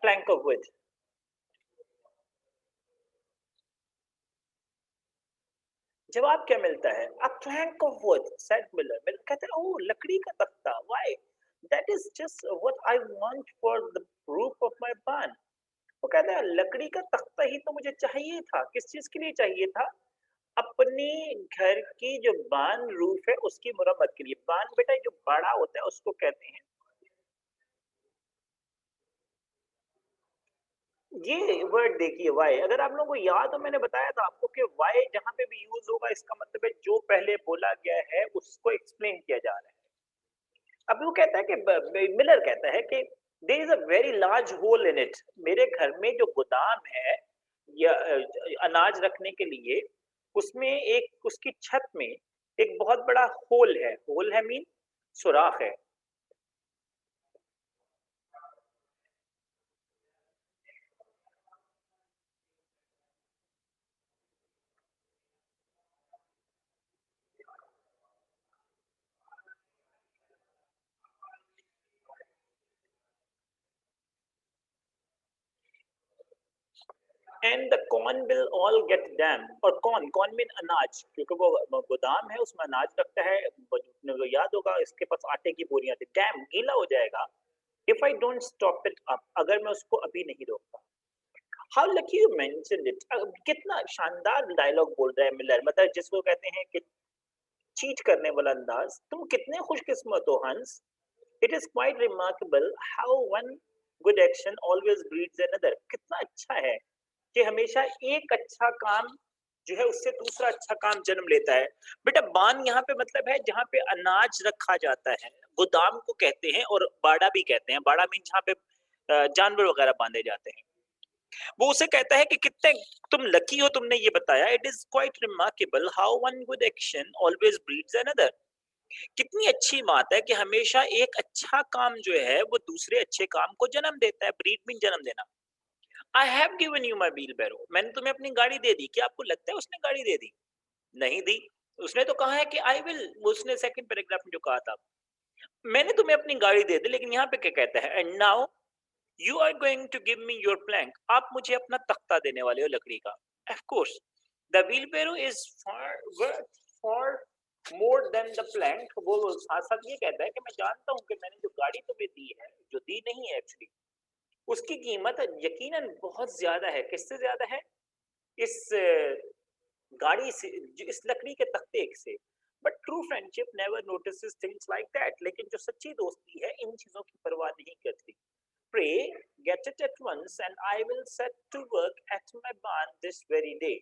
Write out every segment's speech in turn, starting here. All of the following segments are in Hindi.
plank of wood. जवाब क्या मिलता है? A plank of wood, said Miller. Miller कहते हैं, ओह लकड़ी का तख्ता. Why? That is just what I want for the roof of my barn. वो कहता है लकड़ी का तख्ता ही तो मुझे चाहिए था. किस चीज के लिए चाहिए था? अपने घर की जो बान रूफ है उसकी मुरम्मत के लिए. बान बेटा जो बड़ा होता है उसको कहते हैं. ये वर्ड देखिए वाई. अगर आप लोगों को याद हो मैंने बताया था आपको कि वाई जहां पे भी यूज होगा इसका मतलब है जो पहले बोला गया है उसको एक्सप्लेन किया जा रहा है. अब वो कहता है कि मिलर कहता है कि there is a very large hole in it. मेरे घर में जो गोदाम है या अनाज रखने के लिए उसमें एक उसकी छत में एक बहुत बड़ा होल है. होल है मीन सुराख है. And the corn will all get dam. और कॉर्न कॉर्न मीन अनाज क्योंकि वो गोदाम है उसमें अनाज रखता है. वो याद होगा इसके पास आटे की बोरियां थी. डैम गीला हो जाएगा if I don't stop it up. अगर मैं उसको अभी नहीं रोकता. How lucky you mentioned it. कितना शानदार डायलॉग बोल रहा है मिलर. मतलब जिसको कहते हैं कि चीट करने वाला अंदाज. तुम कितने खुशकिस्मत हो हंस. It is quite remarkable how one good action always breeds another. कितना अच्छा है कि हमेशा एक अच्छा काम जो है उससे दूसरा अच्छा काम जन्म लेता है. बेटा बान यहाँ पे मतलब है जहाँ पे अनाज रखा जाता है. गोदाम को कहते हैं और बाड़ा भी कहते हैं. बाड़ा मीन जहाँ पे जानवर वगैरह बांधे जाते हैं. वो उसे कहता है कि कितने तुम लकी हो तुमने ये बताया. It is quite remarkable how one good action always breeds another. कितनी अच्छी बात है कि हमेशा एक अच्छा काम जो है वो दूसरे अच्छे काम को जन्म देता है. ब्रीड मीन जन्म देना. I have given you my wheelbarrow. मैंने तुम्हें अपनी गाड़ी दे दी. क्या आपको लगता है उसने गाड़ी दे दी? नहीं दी. उसने तो कहा है कि आई विल. उसने सेकंड पैराग्राफ में जो कहा था मैंने तुम्हें अपनी गाड़ी दे दी. लेकिन यहाँ पे क्या कहता है? And now you are going to give me your plank. आप मुझे अपना तख्ता देने वाले हो लकड़ी का. Of course the wheelbarrow is for more than the plank. वो साथ साथ ये कहता है कि मैं जानता हूँ कि मैंने जो गाड़ी तुम्हें दी है जो दी नहीं है एक्चुअली उसकी कीमत यकीनन बहुत ज्यादा है. किससे ज्यादा है? इस गाड़ी से इस लकड़ी के तख्ते से. But true friendship never notices things like that. लेकिन जो सच्ची दोस्ती है इन चीजों की परवाह नहीं करती. Pray get it at once and I will set to work at my barn this very day.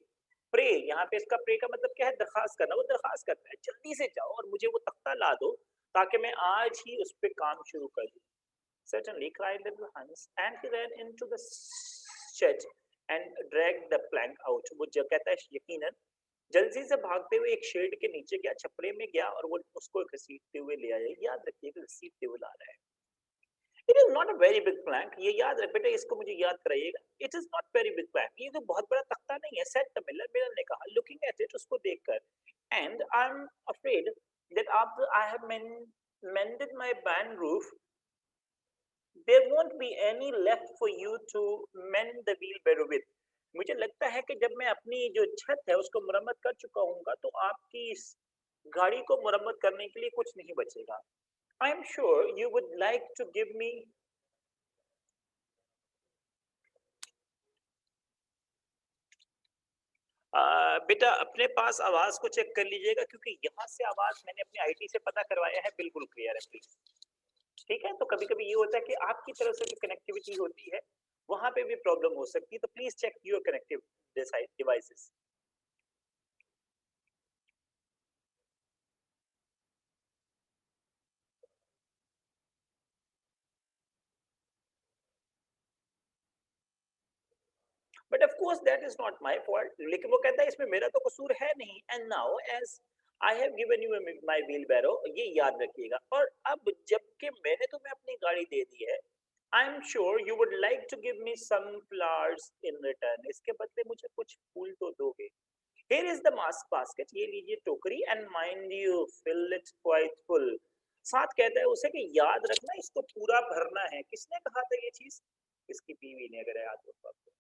Pray यहाँ पे इसका प्रे का मतलब क्या है? दरखास्त करना. वो दरखास्त करता है जल्दी से जाओ और मुझे वो तख्ता ला दो ताकि मैं आज ही उस पे काम शुरू कर दूं. Certainly, cried little Hans, and he ran into the shed and dragged the plank out. वो जो कहता है यकीनन जल्दी से भागते हुए एक शेड के नीचे गया. छपरे में गया और वो उसको घसीटते हुए ले आया. याद रखिएगा घसीटते हुए ला रहा है. It is not a very big plank. ये याद रख बेटा इसको मुझे याद कराइएगा. It is not very big plank. ये तो बहुत बड़ा तख्ता नहीं है. Said the Miller. मिलर ने कहा लुकिंग एट इट उसको देखकर. And I am afraid that after I have mended my barn roof there won't be any left for you to mend the wheelbarrow with. मुझे लगता है कि जब मैं अपनी जो छत है उसको मुरम्मत कर चुका हूँगा तो आपकी इस गाड़ी को मुरम्मत करने के लिए कुछ नहीं बचेगा. I am sure you would like to give me. बेटा अपने पास आवाज को चेक कर लीजिएगा क्योंकि यहाँ से आवाज मैंने अपनी आईटी से पता करवाया है बिल्कुल क्लियर है प्लीज. ठीक है. तो कभी कभी ये होता है कि आपकी तरफ से जो कनेक्टिविटी होती है वहां पे भी प्रॉब्लम हो सकती है. तो please check your connective devices. But of course that is not my fault. लेकिन वो कहता है इसमें मेरा तो कसूर है नहीं. And now as I have given you my wheelbarrow. ये याद रखिएगा. और अब जबकि मैंने तुम्हें अपनी गाड़ी दे दी है I am sure you would like to give me some flowers in return. इसके बदले मुझे कुछ फूल तो दोगे. Here is the mask basket. ये लीजिए टोकरी. And mind you fill it quite full. साथ कहता है उसे कि याद रखना इसको पूरा भरना है. किसने कहा था ये चीज? इसकी बीवी ने, अगर याद हो तो आपको।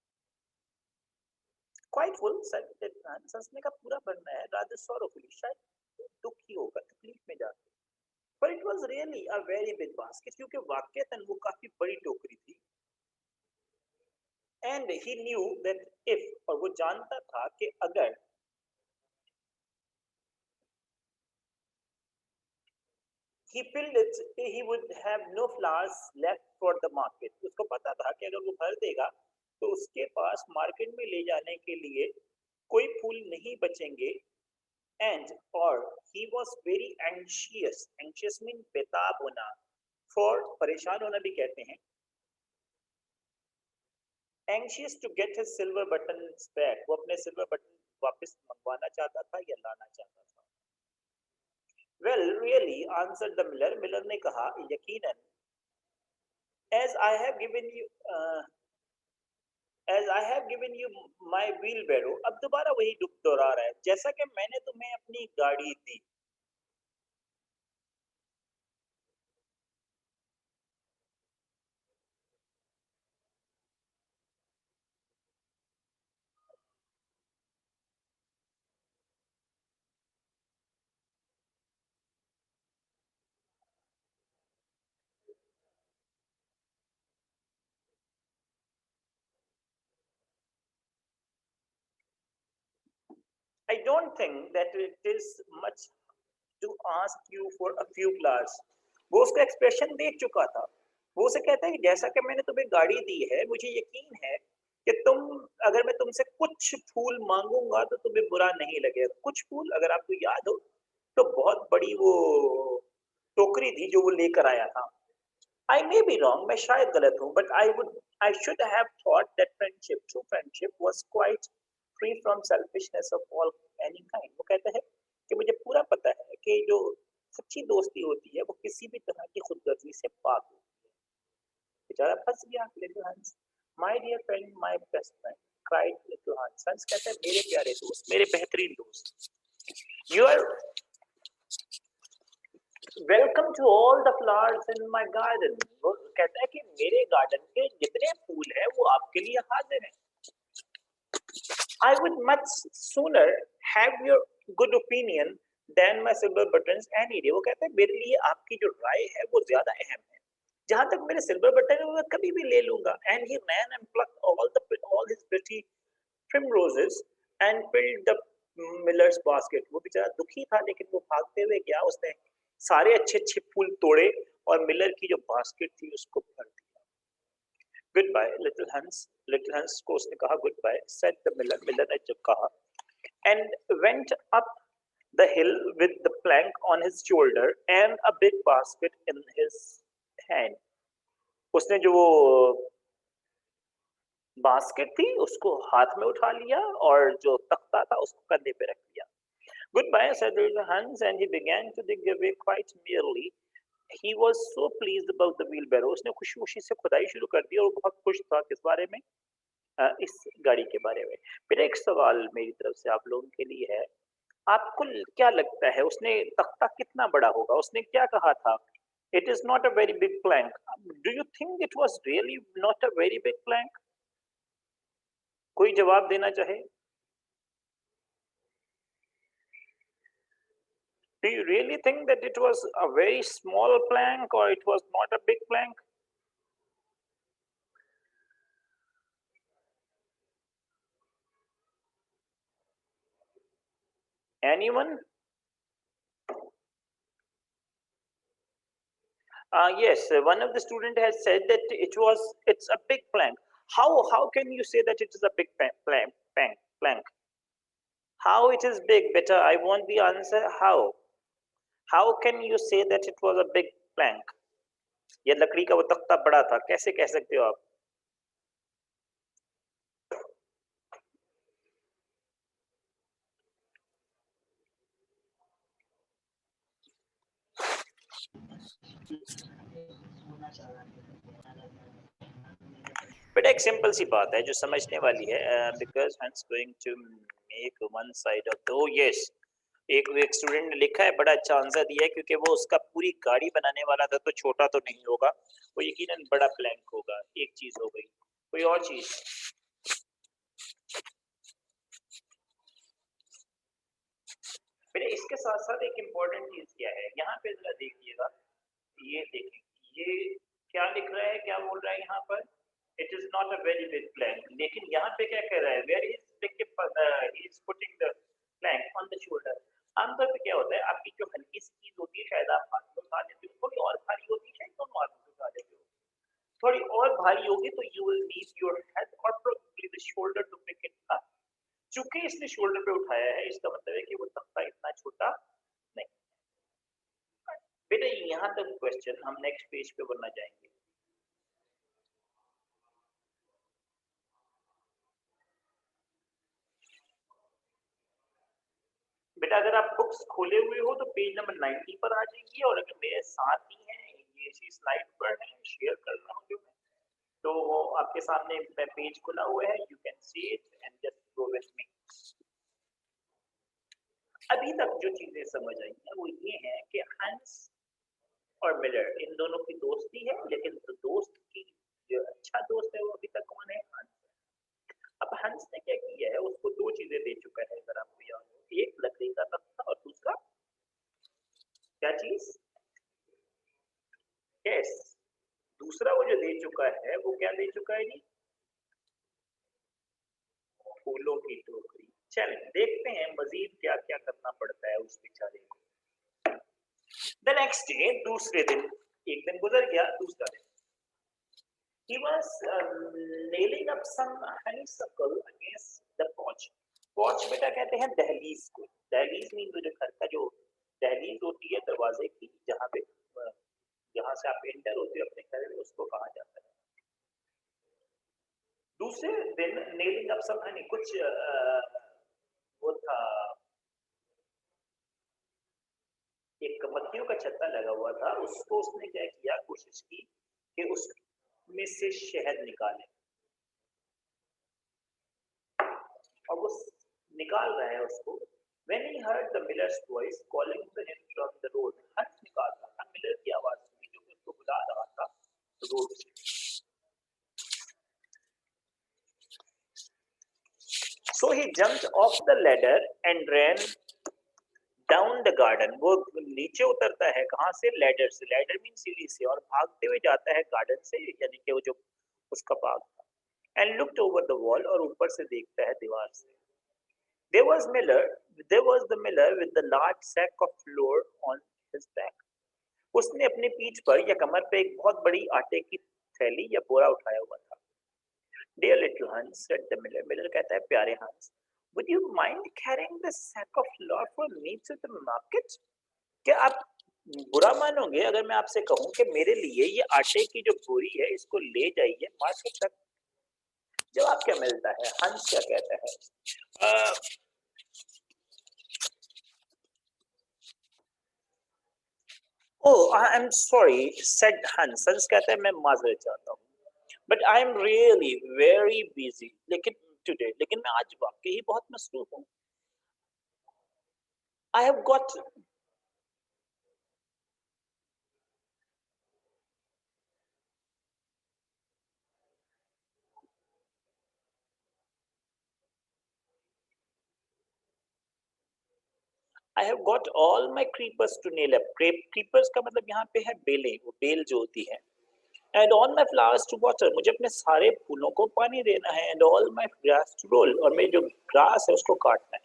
क्वाइट फुल, सच का पूरा बनना है, रादर सॉरोफुली, शायद दुखी होगा, तकलीफ में जाके। पर it was really a very big basket, क्योंकि वाकईतन वो काफी बड़ी टोकरी थी। And he knew that if, और वो जानता था कि अगर he filled it, he would have no flowers left for the market. उसको पता था कि अगर वो भर देगा तो उसके पास मार्केट में ले जाने के लिए कोई फूल नहीं बचेंगे। एंड और he was very anxious, anxious mean बेताब होना, for परेशान होना भी कहते हैं। anxious to get his silver buttons back, वो अपने सिल्वर बटन वापस मंगवाना चाहता था या लाना चाहता था। well really answered the miller, Miller ने कहा यकीनन, as I have given you as I have given you my wheelbarrow, अब दोबारा वही दुख दोहरा रहा है, जैसा कि मैंने तुम्हें अपनी गाड़ी दी। I don't think that it is much to ask you for a few flowers. वो उसका एक्सप्रेशन देख चुका था। वो उसे कहता है कि जैसा कि मैंने तुम्हें गाड़ी दी है, मुझे यकीन है कि तुम, अगर मैं तुमसे कुछ फूल मांगूंगा तो तुम्हें बुरा नहीं लगेगा। कुछ फूल, अगर आपको याद हो तो बहुत बड़ी वो टोकरी थी जो वो लेकर आया था। I may be wrong, मैं शायद गलत हूँ, but I should have thought that true friendship was quite free from selfishness of all any kind. वो कहता है कि मुझे पूरा पता है कि जो सच्ची दोस्ती होती है वो किसी भी तरह की खुदगर्जी से पाक होती है। बेचारा फंस गया लिटिल हंस। My dear friend, my best friend, cried little Hans. हंस कहता है मेरे प्यारे दोस्त, मेरे बेहतरीन दोस्त। You are welcome to all the flowers in my garden. वो कहता है कि मेरे गार्डन के जितने फूल हैं वो आपके लिए हाजिर हैं। I would much sooner have your good opinion than my silver buttons any day. वो कहता है मेरे लिए आपकी जो राय है वो ज्यादा अहम है। जहां तक मेरे सिल्वर बटन है वो मैं कभी भी ले लूंगा। And he ran and plucked all his pretty primroses and filled the miller's basket। वो बेचारा दुखी था, लेकिन वो भागते हुए गया, उसने सारे अच्छे अच्छे फूल तोड़े और मिलर की जो बास्केट थी उसको भर दिया। Goodbye little Hans, little Hans को उसने कहा goodbye. Said the Miller, Miller ने जब कहा, and went up the hill with the plank on his shoulder and a big basket in his hand. उसने जो वो बास्केट थी उसको हाथ में उठा लिया और जो तख्ता था उसको कंधे पे रख लिया। Goodbye, said little Hans, and he began to dig away quite merrily. He was so pleased about the wheelbarrow. उसने खुशी-खुशी से खुदाई शुरू कर दी और वो बहुत खुश था किस बारे में? इस गाड़ी के बारे में। फिर एक सवाल मेरी तरफ से आप लोगों के लिए है। आपको क्या लगता है उसने तख्ता कितना बड़ा होगा? उसने क्या कहा था? It is not a very big plank. Do you think it was really not a very big plank? कोई जवाब देना चाहे? Do you really think that it was a very small plank or it was not a big plank? Anyone? Yes, one of the student has said that it's a big plank. How can you say that it is a big plank? How it is big? Better, I want the answer. How? How can you say that it was a big plank? ये लकड़ी का वो तख्ता बड़ा था, कैसे कह सकते हो आप? बेटा एक सिंपल सी बात है जो समझने वाली है। Because Hans going to make one side of the yes, एक स्टूडेंट ने लिखा है, बड़ा अच्छा आंसर दिया है, क्योंकि वो उसका पूरी गाड़ी बनाने वाला था तो छोटा तो नहीं होगा, वो यकीनन बड़ा प्लैंक होगा। एक चीज हो गई, कोई और चीज? फिर इसके साथ साथ एक इम्पोर्टेंट चीज क्या है, यहाँ पे जरा देखिएगा, ये देखें, ये क्या लिख रहा है, क्या बोल रहा है यहाँ पर? It is not a very big plank, लेकिन यहाँ पे क्या कह रहा है, where is putting the plank on the shoulder. आमतौर पे क्या होता है, आपकी जो हल्की सी चीज होती है शायद आप हाथ में उठा लेते हो, थोड़ी और भारी होती है शायद दोनों हाथ में उठा लेते हो, थोड़ी और भारी होगी तो you will need your head और probably the shoulder to pick it up. चूंकि इसने शोल्डर पे उठाया है, इसका मतलब है कि वो तख्ता इतना छोटा नहीं। बेटा यहाँ तक क्वेश्चन, हम नेक्स्ट पेज पे बनना जाएंगे। बेटा अगर आप बुक्स खोले हुए हो तो पेज नंबर 90 पर आ जाइए, और अगर मेरे साथ ही है, ये इसी स्लाइड पर है, शेयर कर रहा हूँ जो मैं, तो वो आपके सामने पेज खुला हुआ है, you can see it and just go with me. अभी तक जो चीजें समझ आई है वो ये है कि हंस और मिलर इन दोनों की दोस्ती है, लेकिन तो दोस्त की जो अच्छा दोस्त है वो अभी तक कौन है? हंस। अब हंस ने क्या किया है, उसको दो चीजें दे चुका है अगर आपको याद हो, एक लकड़ी का तख्ता और दूसरा क्या चीज? यस, दूसरा वो जो दे चुका है वो क्या दे चुका है जी? फूलों की टोकरी। चल देखते हैं मजीद क्या क्या करना पड़ता है उस बेचारे को। द नेक्स्ट डे, दूसरे दिन, एक दिन गुजर गया, दूसरा दिन, he was nailing up some honeysuckle against the porch। porch बेटा कहते हैं दहलीज को। दहलीज मीन जो घर का जो दहलीज होती है दरवाजे की, जहाँ पे जहाँ से आप एंटर होते हो अपने घर में, उसको कहा जाता है। दूसरे दिन नेलिंग अप सम हनी, कुछ वो था, एक मक्खियों का छत्ता लगा हुआ था, उसको उसने क्या किया, कोशिश की कि उसमें से शहद निकाले, और वो निकाल रहा है उसको। When he heard the miller's voice calling to him from the road, हंस निकाल रहा था, मिलर की आवाज सुनी जो उसको बुला रहा था रोड से। So he jumped off the ladder and ran down the garden। वो नीचे उतरता है कहाँ से? लैडर से। लैडर मीन सीढ़ी से, और भागते हुए जाता है गार्डन से, यानी कि वो जो उसका बाग था। And looked over the wall, और ऊपर से देखता है दीवार से। There was Miller, there was the miller with the large sack of flour on his back। उसने अपनी पीठ पर या कमर पे एक बहुत बड़ी आटे की थैली या बोरा उठाया हुआ था। Dear little Hans, said the miller। Miller कहता है प्यारे हंस, would you mind carrying the sack of flour for me to the market? क्या आप बुरा मानोगे अगर मैं आपसे कहूं कि मेरे लिए ये आटे की जो बोरी है इसको ले जाइए मार्केट तक? जवाब क्या मिलता है? हंस क्या कहता है? Oh I am sorry, said Hans. Hans कहता है मैं माजरत चाहता हूँ, but I am really very busy, लेकिन मैं आज वाकई ही बहुत मसरूफ हूँ। I have got I have got all my creepers to nail up. Creepers का मतलब यहाँ पे है बेलें, वो बेल जो होती है। And all my flowers to water, मुझे अपने सारे फूलों को पानी देना है। And all my grass to roll, और मेरी जो ग्रास है उसको काटना है।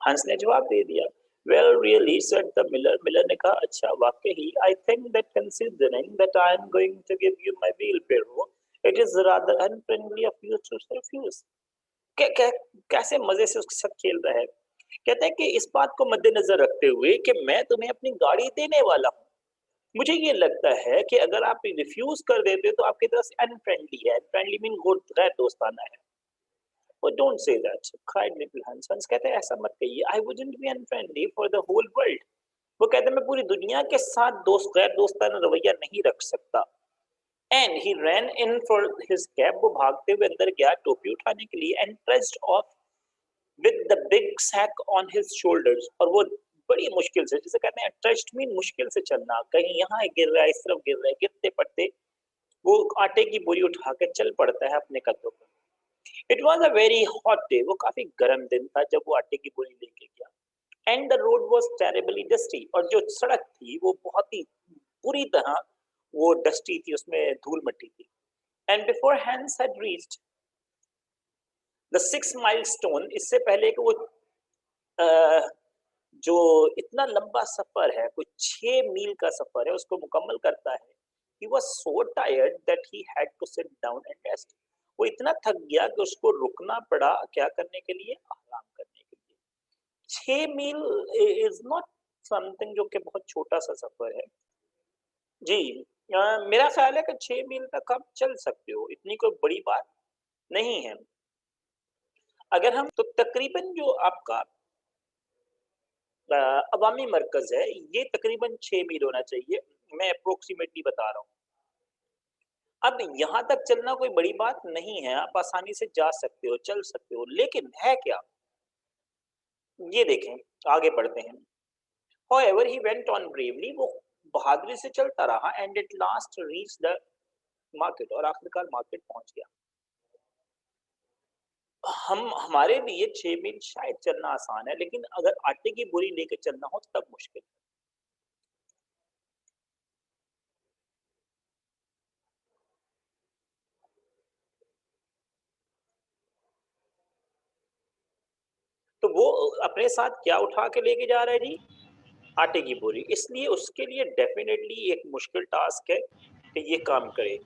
हंस ने जवाब दे दिया, well really said the Miller. Miller ने कहा अच्छा वाकई ही, I think that considering that I am going to give you my wheelbarrow, it is rather unfriendly of you to refuse. कैसे मजे से उसके साथ खेल रहा है। कहते हैं कि इस बात को मद्देनजर रखते हुए कि मैं तुम्हें अपनी गाड़ी देने वाला हूँ, मुझे ये लगता है कि अगर आप रिफ्यूज कर देते तो आपकी तरफ से अनफ्रेंडली है। अनफ्रेंडली मीन गैर दोस्ताना है। Oh, don't say that, cried little Hans। हंस कहते हैं ऐसा मत कहिए। I wouldn't be unfriendly for the whole world। वो कहते हैं मैं पूरी दुनिया के साथ गैर दोस्ताना रवैया नहीं रख सकता। And he ran in for his cap। वो भागते हुए अंदर गया टोपी उठाने के लिए। And trudged off with the big sack on his shoulders। और वो बड़ी मुश्किल से, जिसे कहते हैं ट्रस्ट मीन मुश्किल से चलना, कहीं यहाँ गिर रहा है, इस तरफ गिर रहा है, गिरते-पड़ते वो आटे की बोरी उठा के चल पड़ता है अपने कदमों पर। It was a very hot day, वो काफ़ी गर्म दिन था जब वो आटे की बोरी लेके गया। And the road was terribly dusty, और जो सड़क थी वो बहुत ही बुरी तरह वो डस्टी थी, उसमें धूल-मिट्टी थी। And before Hans had reached the 6 milestone, इससे पहले कि वो अ, जो इतना लंबा सफ़र है, कुछ 6 मील का सफ़र है, उसको मुकम्मल करता है, he was so tired that he had to sit down and rest. वो इतना थक गया कि उसको रुकना पड़ा, क्या करने के लिए? आराम करने के लिए। 6 मील इज़ नॉट समथिंग जो कि बहुत छोटा-सा सफ़र है। जी, मेरा ख़्याल है कि 6 मील तक आप चल सकते हो, इतनी कोई बड़ी बात नहीं है। अगर हम तो तकरीबन जो आपका अवामी मरकज़ है, ये तकरीबन 6 मील होना चाहिए, मैं अप्रोक्सिमेटली बता रहा हूँ। अब यहाँ तक चलना कोई बड़ी बात नहीं है, आप आसानी से जा सकते हो, चल सकते हो, लेकिन है क्या? ये देखें, आगे बढ़ते हैं। However, he went on bravely, वो बहादुरी से चलता रहा and at last reached the market, और आखिरकार मार्केट पहुँच गया। हम हमारे लिए 6 मील शायद चलना आसान है, लेकिन अगर आटे की बोरी लेके चलना हो तब मुश्किल है। तो वो अपने साथ क्या उठा के लेके जा रहा है जी? आटे की बोरी। इसलिए उसके लिए डेफ़िनेटली एक मुश्किल टास्क है कि ये काम करे।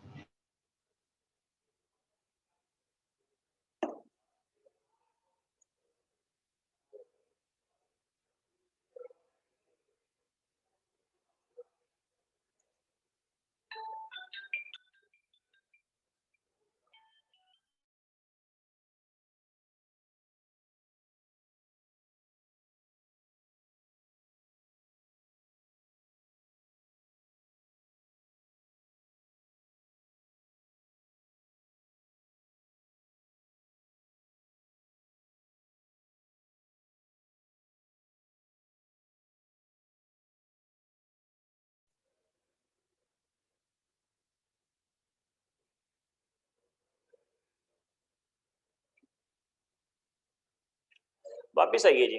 वापिस आइए जी।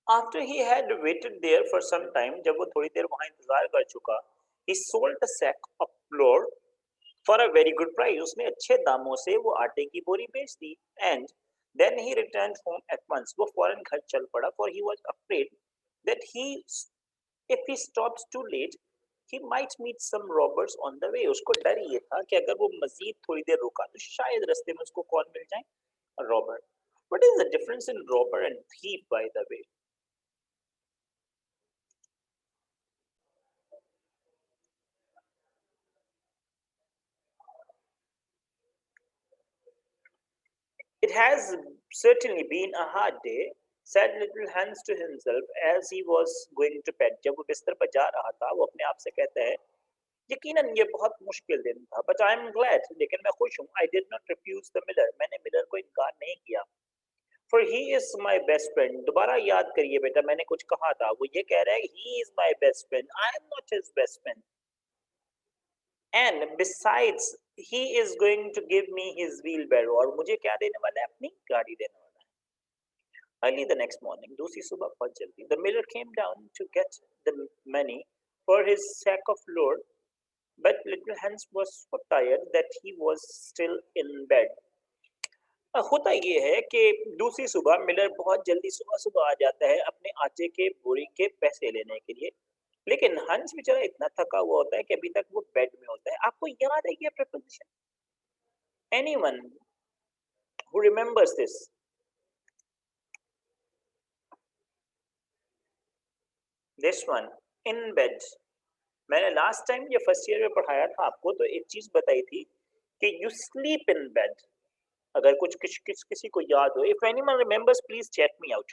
After he had waited there for some time, जब वो थोड़ी देर वहाँ इंतज़ार कर चुका, he sold a sack of flour for a very good price, उसने अच्छे दामों से वो आटे की बोरी बेच दी। And then he returned home at once, वो फौरन घर चल पड़ा, for he was afraid that he if he stops too late he might meet some robbers on the way, उसको डर ये था कि अगर वो मजीद थोड़ी देर रुका तो शायद रास्ते में उसको कौन मिल जाए? Robber. What is the difference in robber and thief by the way? It has certainly been a hard day, said little Hans to himself as he was going to bed. जब वो बिस्तर पर जा रहा था, वो अपने आप से कहता है, यकीनन ये बहुत मुश्किल दिन था, but I am glad, लेकिन मैं खुश हूँ, I did not refuse the miller, मैंने मिलर को इनकार नहीं किया, for he is my best friend. दोबारा याद करिए बेटा, मैंने कुछ कहा था, वो ये कह रहा है, he is my best friend, I am not his best friend. And besides, he is going to give me his wheelbarrow, और मुझे क्या देने वाला है? अपनी गाड़ी देने वाला है। Early the next morning, दूसरी सुबह बहुत जल्दी, the miller came down to get the money for his sack of flour, but little Hans was so tired that he was still in bed. होता ये है कि दूसरी सुबह मिलर बहुत जल्दी सुबह-सुबह आ जाता है अपने आटे के बोरी के पैसे लेने के लिए, लेकिन हंस बेचारा इतना थका हुआ होता है कि अभी तक वो बेड में होता है। आपको याद है ये preposition? Anyone who remembers this? This one, in bed. मैंने लास्ट टाइम ये फर्स्ट ईयर में पढ़ाया था आपको, तो एक चीज़ बताई थी कि यू स्लीप इन बेड। अगर कुछ किसी को याद हो, if anyone remembers please check me out.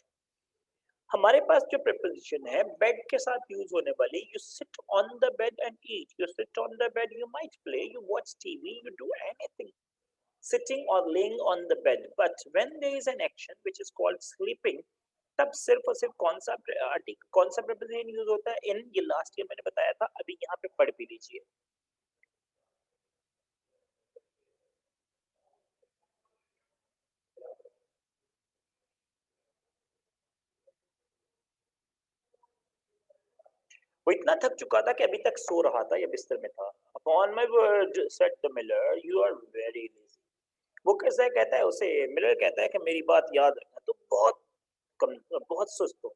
हमारे पास जो प्रीपोजिशन है बेड के साथ यूज होने वाली, you sit on the bed and eat, you sit on the bed, you might play, you watch TV, you do anything sitting or laying on the bed, but when there is an action which is called sleeping, तब सिर्फ और सिर्फ कौन सा प्रेपोजिशन यूज होता है? इन, ये लास्ट ईयर मैंने बताया था, अभी यहाँ पे पढ़ भी लीजिए। वो इतना थक चुका था कि अभी तक सो रहा था या बिस्तर में था। Upon my word said the Miller, you are very lazy. वो कैसा है, कहता है उसे, मिलर कहता है कि मेरी बात याद रखना, तुम बहुत कम, बहुत सुस्त हो।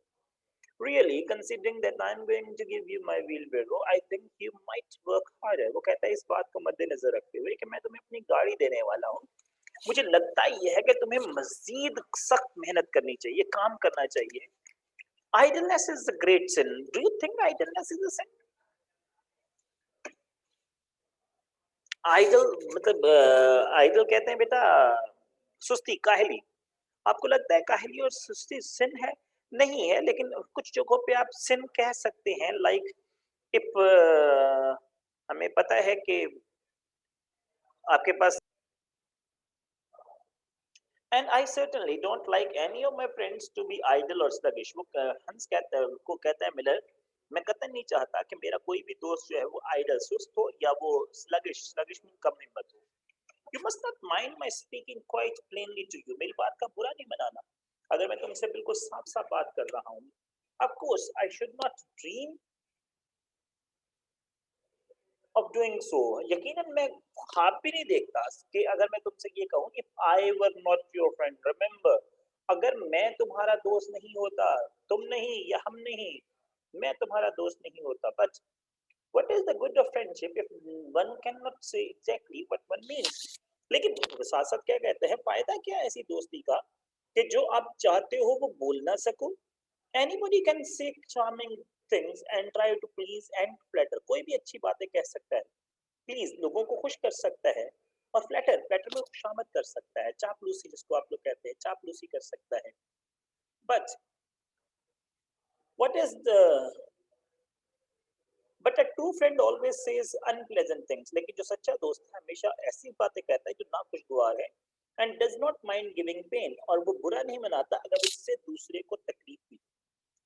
Really, considering that I'm going to give you my wheelbarrow, I think you might work harder. वो कहता है इस बात को मद्देनजर रखते हुए कि मैं तुम्हें अपनी गाड़ी देने वाला हूँ, मुझे लगता ये है कि तुम्हें मजीद सख्त मेहनत करनी चाहिए, काम करना चाहिए। Idleness is a great sin. Do you think idleness is a sin? Idle मतलब idle कहते हैं बेटा सुस्ती, काहली। आपको लगता है काहली और सुस्ती सिन है? नहीं है, लेकिन कुछ जगहों पे आप सिन कह सकते हैं, लाइक इफ हमें पता है कि आपके पास, and I certainly don't like any of my friends to be idle और स्लगिश। वो हंस कहता है, को कहता है मिलर, मैं कतई नहीं चाहता कि मेरा कोई भी दोस्त जो है वो आइडल सुस्त हो या वो स्लगिश, स्लगिश में कम हिम्मत हो। You must not mind my speaking quite plainly to you. मेरी बात का बुरा नहीं मनाना अगर मैं तुमसे बिल्कुल साफ साफ बात कर रहा हूँ। Of course I should not dream of doing so. यकीनन मैं ख्वाब भी नहीं देखता कि अगर मैं तुमसे ये कहूँ, if I were not your friend, remember, अगर मैं तुम्हारा दोस्त नहीं होता, तुम नहीं या हम नहीं, मैं तुम्हारा दोस्त नहीं होता। But what is the good of friendship if one cannot say exactly what one means? लेकिन साथ साथ क्या कहते हैं, फायदा क्या है ऐसी दोस्ती का कि जो आप चाहते हो वो बोल ना सको। Anybody can say charming things and try to please and flatter. कोई भी अच्छी बातें कह सकता है, प्लीज लोगों को खुश कर सकता है, और फ्लैटर, फ्लैटर में खुशामद कर सकता है, चापलूसी जिसको आप लोग कहते हैं, चापलूसी कर सकता है। But what is the but a true friend always says unpleasant things. लेकिन जो सच्चा दोस्त है हमेशा ऐसी बातें कहता है जो ना खुशगवार है, and does not mind giving pain, और वो बुरा नहीं मनाता अगर उससे दूसरे को तकलीफ भी।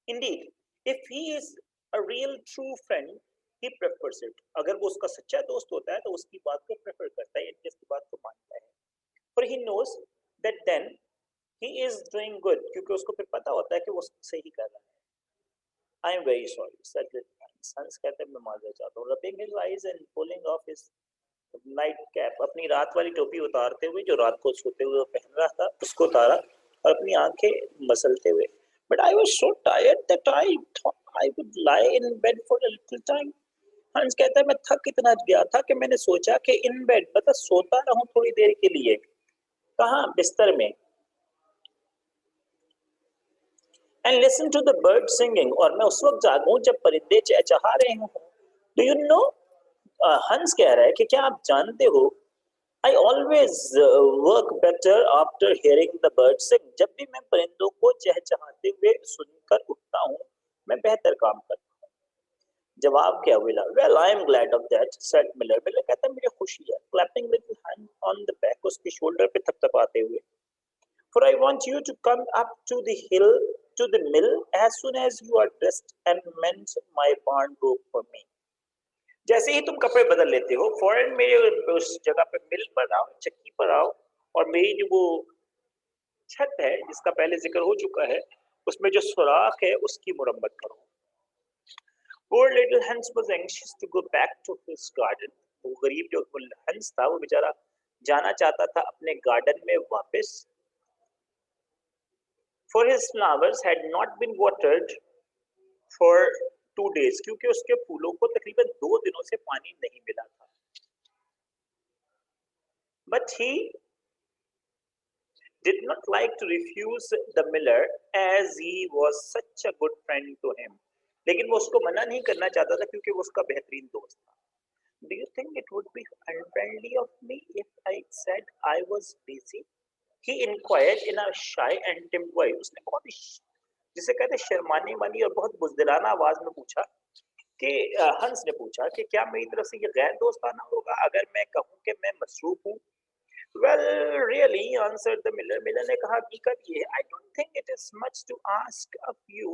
Indeed, if he is a real true friend, he prefers it. अगर वो उसका सच्चा दोस्त होता है तो उसकी बात को प्रेफर करता है, यानी उसकी बात को मानता है। For he knows that then he is doing good, क्योंकि उसको फिर पता होता है कि वो सही कर रहा है। I am very sorry sir, सन्स कहते हैं मैं माजरा चाहता हूँ। Rubbing his eyes and pulling off his night cap, अपनी रात वाली टोपी उतारते हुए, जो रात को सोते हुए वो पहन रहा था उसको उतारा, और अपनी आंखें मसलते हुए। But I was so tired that I thought I would lie in bed for a little time. हंस कहता है मैं थक इतना गया था कि मैंने सोचा कि इन बेड, मतलब सोता रहूं थोड़ी देर के लिए। कहाँ? बिस्तर में। And listen to the bird singing, और मैं उस वक्त जागूं जब परिंदे चहचहा रहे हों। डू यू नो, हंस कह रहा है कि क्या आप जानते हो, I always work better after hearing the bird sing. जब भी मैं परिंदों को चहचहाते हुए सुनकर उठता हूँ, मैं बेहतर काम करता हूँ। जवाब क्या हुआ? Well I am glad of that said Miller. Miller कहता है मुझे खुशी है, clapping little hand on the back, उसके शोल्डर पे थपथपाते हुए। For I want you to come up to the hill, to the mill, as soon as you are dressed and mend my barn rope for me. जैसे ही तुम कपड़े बदल लेते हो, फौरन मेरे उस जगह पे मिल पर आओ, चक्की पर आओ, और मेरी जो वो छत है जिसका पहले जिक्र हो चुका है, उसमें जो सुराख है उसकी मुरम्मत करो। Poor little Hans was anxious to go back to his garden. वो गरीब जो हंस था वो बेचारा जाना चाहता था अपने गार्डन में वापस। For his flowers had not been watered for 2 days, क्योंकि उसके फूलों को तकरीबन 2 दिनों से पानी नहीं मिला था। But he did not like to refuse the miller as he was such a good friend to him. लेकिन वो उसको मना नहीं करना चाहता था क्योंकि वो उसका बेहतरीन दोस्त था। Do you think it would be unfriendly of me if I said I was busy? He inquired in a shy and timid voice. उसने बहुत ही जिसे कहते हैं शर्माने वाली और बहुत बुजदिलाना आवाज में पूछा कि हंस ने पूछा कि क्या मेरी तरफ से ये गैर दोस्ताना होगा अगर मैं कहूँ कि मैं मसरूफ हूँ? Well, really, answered the miller. Miller ने कहा हकीकत ये है. I don't think it is much to ask of you,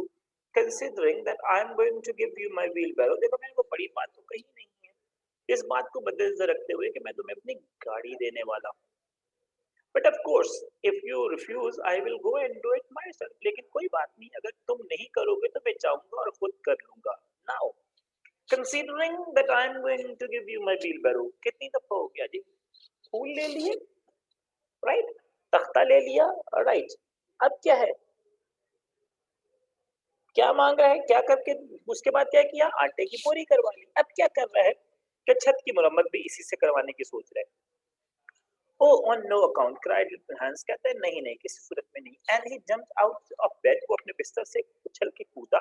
considering that I am going to give you my wheelbarrow. देखो मैंने को बड़ी बात तो कही नहीं है. इस बात को मद्देनजर रखते हुए कि मैं तुम्हें अपनी गाड़ी देने वाला हूँ. But of course, if you refuse, I will go and do it myself. लेकिन कोई बात नहीं, अगर तुम नहीं करोगे तो मैं जाऊंगा और खुद कर लूंगा. Now, considering that I am going to give you my wheelbarrow, कितनी दफा हो गया जी? फूल ले लिए, राइट, तख्ता ले लिया, राइट. अब क्या है, क्या मांग रहा है, क्या करके उसके बाद क्या किया, आटे की पूरी करवा ली. अब क्या कर रहा है कि छत की मरम्मत भी इसी से करवाने की सोच रहा है. Oh on no account cried little Hans. कहता है नहीं नहीं, किसी सूरत में नहीं. And he jumped out of bed. वो अपने बिस्तर से उछल के कूदा.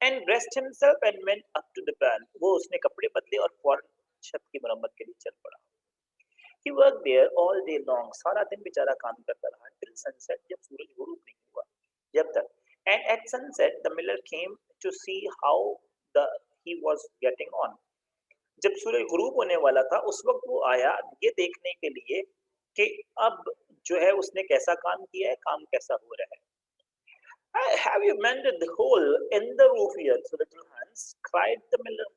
And dressed himself and went up to the pan. वो उसने कपड़े बदले और फौरन छत की मरम्मत के लिए चल पड़ा. He worked there all day long. सारा दिन बेचारा काम करता रहा till sunset, जब सूरज गुरूब नहीं हुआ, जब तक. And at sunset, the miller came to see how the he was getting on. जब सूरज गुरूब होने वाला था, उस वक्त वो आया ये देखने के लिए कि अब जो है उसने कैसा काम किया है, काम कैसा हो रहा है. Have you mended the hole in the roof yet, little Hans? Cried the miller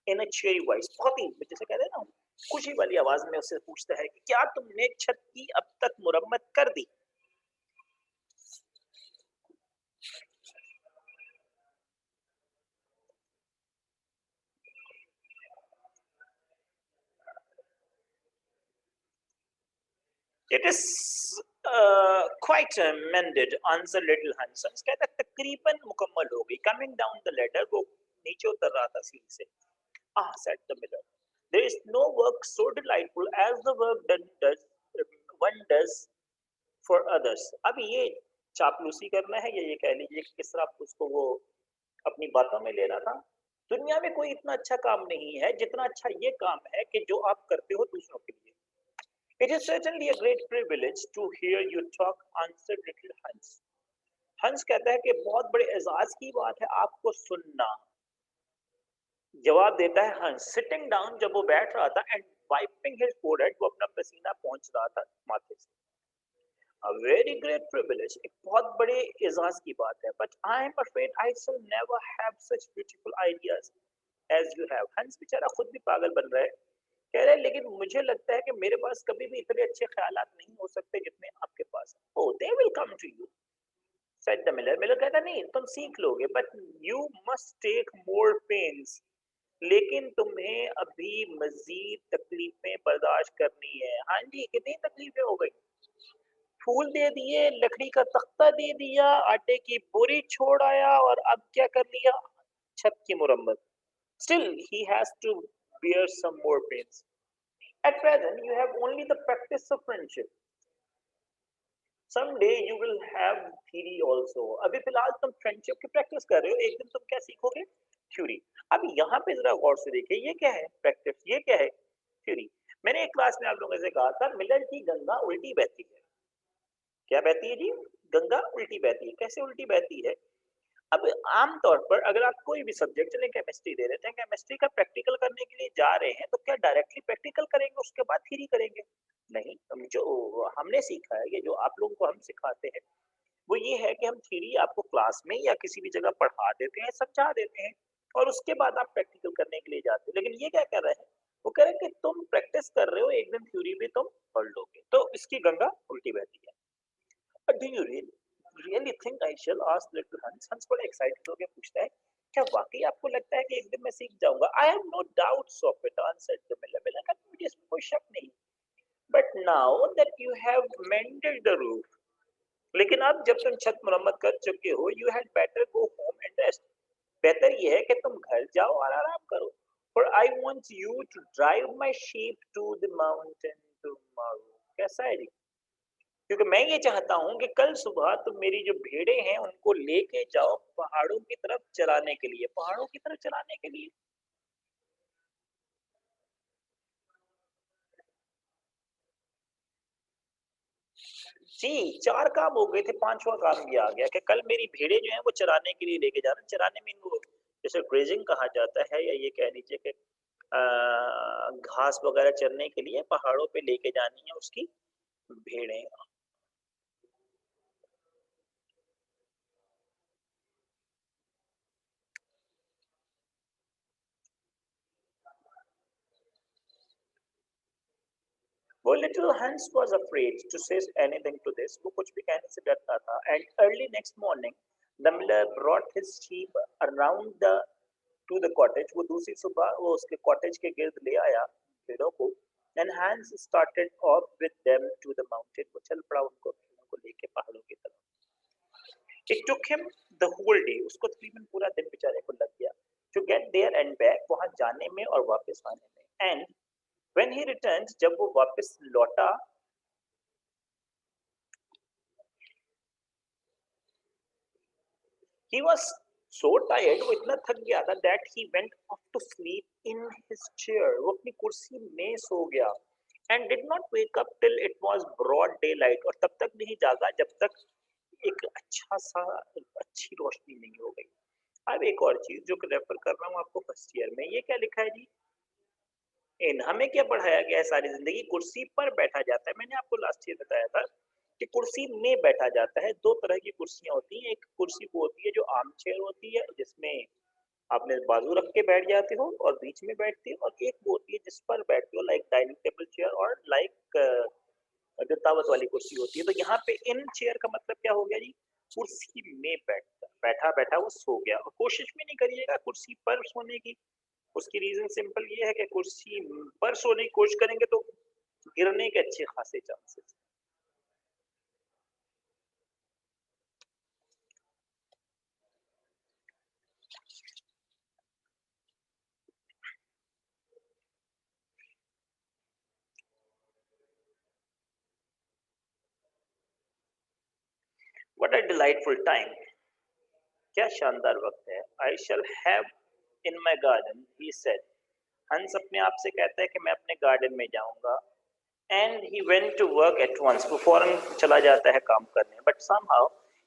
in a cheery voice. बहुत ही जैसे कहते हैं ना, खुशी वाली आवाज में उससे पूछता है कि क्या तुमने छत की अब तक मुरम्मत कर दी. It is quite mended, answered little Hans. कहता है तकरीबन मुकम्मल हो गई. Coming down the ladder, वो नीचे उतर रहा था सीढ़ी से. Ah, said the miller. There is no work so delightful as the work one does for others. अब ये चापलूसी करना है या ये कह लीजिए कि किस तरह उसको वो अपनी बातों में ले रहा था. दुनिया में कोई इतना अच्छा काम नहीं है जितना अच्छा ये काम है कि जो आप करते हो दूसरों के लिए. It is certainly a great privilege to hear you talk, answered little Hans. हंस कहता है कि बहुत बड़े एजाज की बात है आपको सुनना. जवाब देता है हंस. सिटिंग डाउन, जब वो बैठ रहा था, एंड वाइपिंग हिज फोरहेड, वो अपना पसीना पहुंच रहा था माथे से. A very great privilege, एक बहुत बड़े एजाज की बात है. But I am afraid I shall never have such beautiful ideas as you have. हंस बेचारा खुद भी पागल बन रहा है. कह रहे हैं लेकिन मुझे लगता है कि मेरे पास कभी भी इतने अच्छे ख्यालात नहीं हो सकते जितने आपके पास. Oh, they will come to you, said the miller. Miller कहता नहीं, तुम सीख लोगे, but you must take more pains. लेकिन तुम्हें अभी मजीद तकलीफें बर्दाश्त करनी है. हाँ जी, कितनी तकलीफें हो गई. फूल दे दिए, लकड़ी का तख्ता दे दिया, आटे की बोरी छोड़ आया और अब क्या कर लिया, छत की मुरम्मत. Still he has to bear some more pains. At present you have only the practice of friendship. Someday you will have theory also. अभी फिलहाल तुम फ्रेंडशिप की प्रैक्टिस कर रहे हो, एक दिन तुम क्या सीखोगे, थ्योरी. अब यहाँ पे जरा गौर से देखिए, ये क्या है प्रैक्टिस, ये क्या है थ्योरी. मैंने एक क्लास में आप लोगों से कहा था मिलर की गंगा उल्टी बहती है. क्या बहती है जी, गंगा उल्टी बहती है. कैसे उल्टी बहती है. अब आम तौर पर अगर आप कोई भी सब्जेक्ट, चले केमिस्ट्री ले लेते हैं, केमिस्ट्री का प्रैक्टिकल करने के लिए जा रहे हैं तो क्या डायरेक्टली प्रैक्टिकल करेंगे उसके बाद थ्योरी करेंगे. नहीं, हम जो हमने सीखा है, ये जो आप लोगों को हम सिखाते हैं, वो ये है कि हम थ्योरी आपको क्लास में या किसी भी जगह पढ़ा देते हैं, समझा देते हैं, और उसके बाद आप प्रैक्टिकल करने के लिए जाते हो. लेकिन ये क्या कर रहे हैं, वो कह रहे हैं कि तुम प्रैक्टिस कर रहे हो, एक दिन थ्योरी भी तुम पढ़ लोगे, तो इसकी गंगा उल्टी बहती है. But do you really think I shall, ask little Hans. हंस बड़ा एक्साइटेड हो गया, पूछता है क्या वाकई आपको लगता है कि एक दिन मैं सीख जाऊंगा. I have no doubts of it, answered the miller. Miller का मुझे इसमें कोई शक नहीं. But now that you have mended the roof, लेकिन अब जब तुम छत मरम्मत कर चुके हो, you had better go home and rest. बेहतर ये है कि तुम घर जाओ और आराम करो. For I want you to drive my sheep to the mountain tomorrow. कैसा है जी, क्योंकि मैं ये चाहता हूँ कि कल सुबह तुम मेरी जो भेड़े हैं उनको लेके जाओ पहाड़ों की तरफ चराने के लिए. पहाड़ों की तरफ चराने के लिए. जी, 4 काम हो गए थे, 5वां काम ये आ गया कि कल मेरी भेड़ें जो हैं वो चराने के लिए लेके जाना. चराने में इनको जैसे ग्रेजिंग कहा जाता है, या ये कह लीजिए कि घास वगैरह चरने के लिए पहाड़ों पे लेके जानी है उसकी. भेड़ें। वो लिटिल हंस was afraid to say anything to this. वो कुछ भी कहने से डरता था. And early next morning, the miller brought his sheep around the to the cottage. वो दूसरी सुबह वो उसके cottage के गिर्द ले आया भेड़ों को. And Hans started off with them to the mountain. वो चल पड़ा उनको लेके पहाड़ों की तरफ. It took him the whole day. उसको तकरीबन पूरा दिन बेचारे को लग गया. To get there and back. वहाँ जाने में और वापस आने में. And when he returned, जब वो वापस लौटा, he was so tired, वो इतना थक गया था that he went off to sleep in his chair. वो अपनी कुर्सी में सो गया. And did not wake up till it was broad daylight. और तब तक नहीं जागा जब तक एक अच्छी रोशनी नहीं हो गई. अब एक और चीज जो रेफर कर रहा हूँ आपको फर्स्ट ईयर में, ये क्या लिखा है जी? इन हमें क्या पढ़ाया गया है सारी जिंदगी? कुर्सी पर बैठा जाता है. मैंने आपको लास्ट ईयर बताया था कि कुर्सी में बैठा जाता है. दो तरह की कुर्सियां होती हैं. एक कुर्सी वो होती है जो आर्म चेयर होती है, जिसमें आपने बाजू रख के बैठ जाते हो और बीच में बैठते हो, और एक वो होती है जिस पर बैठते हो लाइक डाइनिंग टेबल चेयर और लाइक जो दावत वाली कुर्सी होती है. तो यहाँ पे इन चेयर का मतलब क्या हो गया जी? कुर्सी में बैठा बैठा वो सो गया. और कोशिश भी नहीं करिएगा कुर्सी पर सोने की. उसकी रीजन सिंपल ये है कि कुर्सी पर सोने की कोशिश करेंगे तो गिरने के अच्छे खासे chances. What a delightful time. क्या शानदार वक्त है. I shall have in my garden, he said. हंस अपने आप से कहता है कि मैं अपने गार्डन में जाऊंगा. And he went to work at once. वो फौरन चला जाता है काम करने. But somehow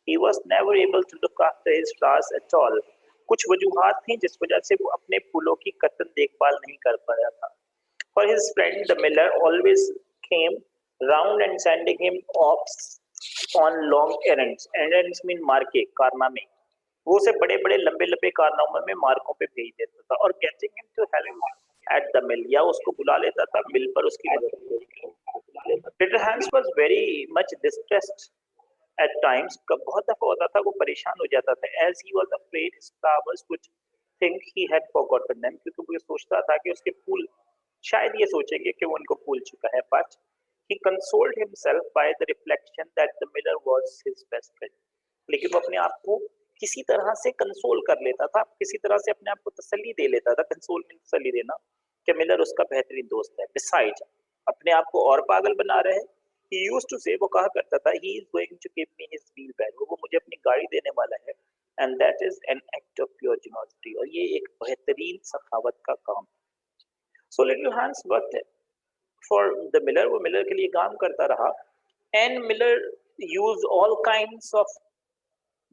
he was never able to look after his flowers at all. कुछ वजूहात थी जिस वजह से वो अपने फूलों की कतई देखभाल नहीं कर पाया था. For his friend the miller always came round and sending him off on long errands. Errands mean मार्के, कारनामे. वो उसे बड़े बड़े लंबे लंबे कारनामों में मार्गों पे भेज देता था. और getting him to help at the mill, या उसको बुला लेता था मिल पर उसकी मदद के लिए. Little Hans was very much distressed at times. बहुत दफा होता था वो परेशान हो जाता था. As he was afraid his flowers would think he had forgotten them. क्योंकि वो ये सोचता था कि उसके फूल शायद ये सोचेंगे कि वो उनको भूल चुका है. But he consoled himself by the reflection that the miller was his best friend. लेकिन वो अपने आप को किसी तरह से कंसोल कर लेता था, किसी तरह से अपने आप को तसल्ली दे लेता था. कंसोल में तसल्ली देना कि मिलर उसका बेहतरीन दोस्त है. Besides, अपने आप को और पागल बना रहे हैं. He used to say, वो कहा करता था, he is going to give me his wheelbarrow. वो मुझे अपनी गाड़ी देने वाला है. And that is an act of pure generosity. और ये एक बेहतरीन सखावत का काम. So little Hans worked for the miller. वो मिलर के लिए काम करता रहा. And Miller used all kinds of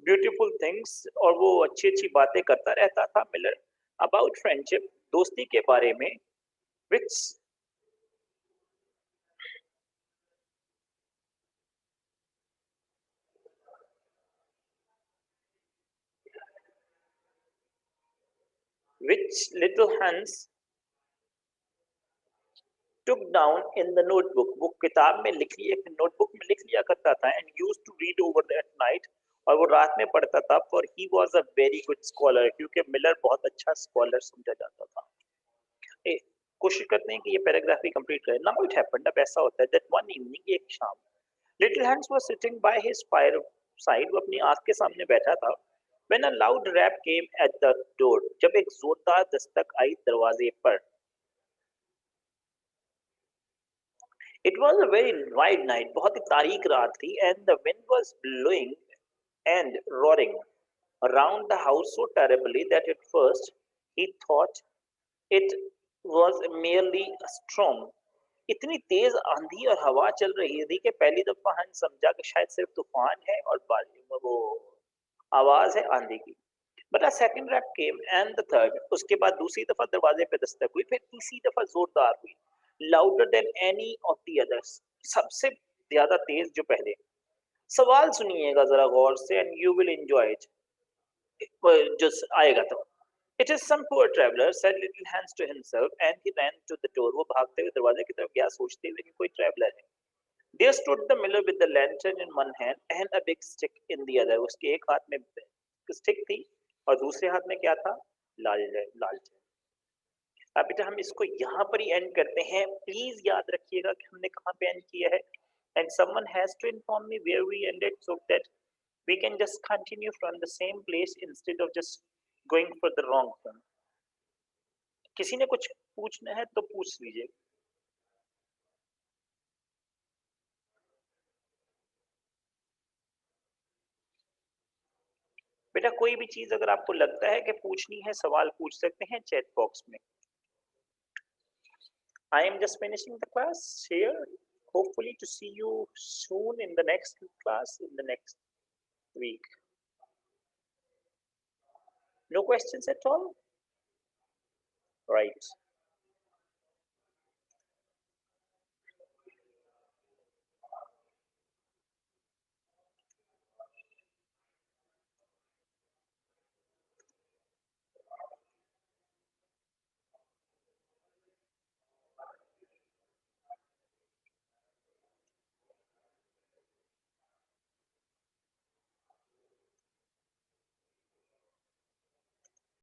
beautiful things. और वो अच्छी अच्छी बातें करता रहता था मिलर about friendship, दोस्ती के बारे में, which little Hans took down in the notebook. वो किताब में लिख लिया, एक नोटबुक में लिख लिया करता था. And used to read over at night. और वो रात में पढ़ता था. For he was a very good scholar. क्योंकि मिलर बहुत अच्छा स्कॉलर समझा जाता था. कोशिश करते हैं कि ये पैराग्राफ भी कंप्लीट करें. Now it happened, अब ऐसा होता है that one evening, एक शाम, Little Hans was sitting by his fireside. वो अपनी आँख के सामने बैठा था. When a loud rap came at the door. जब एक जोरदार दस्तक आई दरवाजे पर. It was a very wide night. बहुत ही तारीक रात थी. And the wind was blowing and roaring around the house so terribly that at first he thought it was merely a storm. इतनी तेज आंधी और हवा चल रही थी कि पहली दफा हंस समझा कि शायद सिर्फ तूफान है और वो आवाज है आंधी की. But a second rap came and the third. उसके बाद दूसरी दफा दरवाजे पे दस्तक हुई. फिर तीसरी दफा जोरदार हुई. Louder than any of the others. सबसे ज्यादा तेज जो पहले। सवाल सुनिएगा जरा गौर से and you will enjoy it. जो आएगा तो it is some poor traveller said little Hans to himself and he ran to the door. वो भागते हुए दरवाजे की तरफ गया सोचते हुए कि कोई ट्रैवलर है। There stood the miller with the lantern in one hand and a big stick in the other. उसके एक हाथ में स्टिक थी और दूसरे हाथ में क्या था? लालटेन। अब बेटा हम इसको यहाँ पर ही एंड करते हैं। प्लीज याद रखिएगा कि हमने कहाँ पे एंड किया है and someone has to inform me where we ended so that we can just continue from the same place instead of just going for the wrong one. किसी ने कुछ पूछना है तो पूछ लीजिए। बेटा कोई भी चीज अगर आपको लगता है कि पूछनी है सवाल पूछ सकते हैं चैट बॉक्स में। I am just finishing the class here. Hopefully to see you soon in the next class in the next week. No questions at all? Right.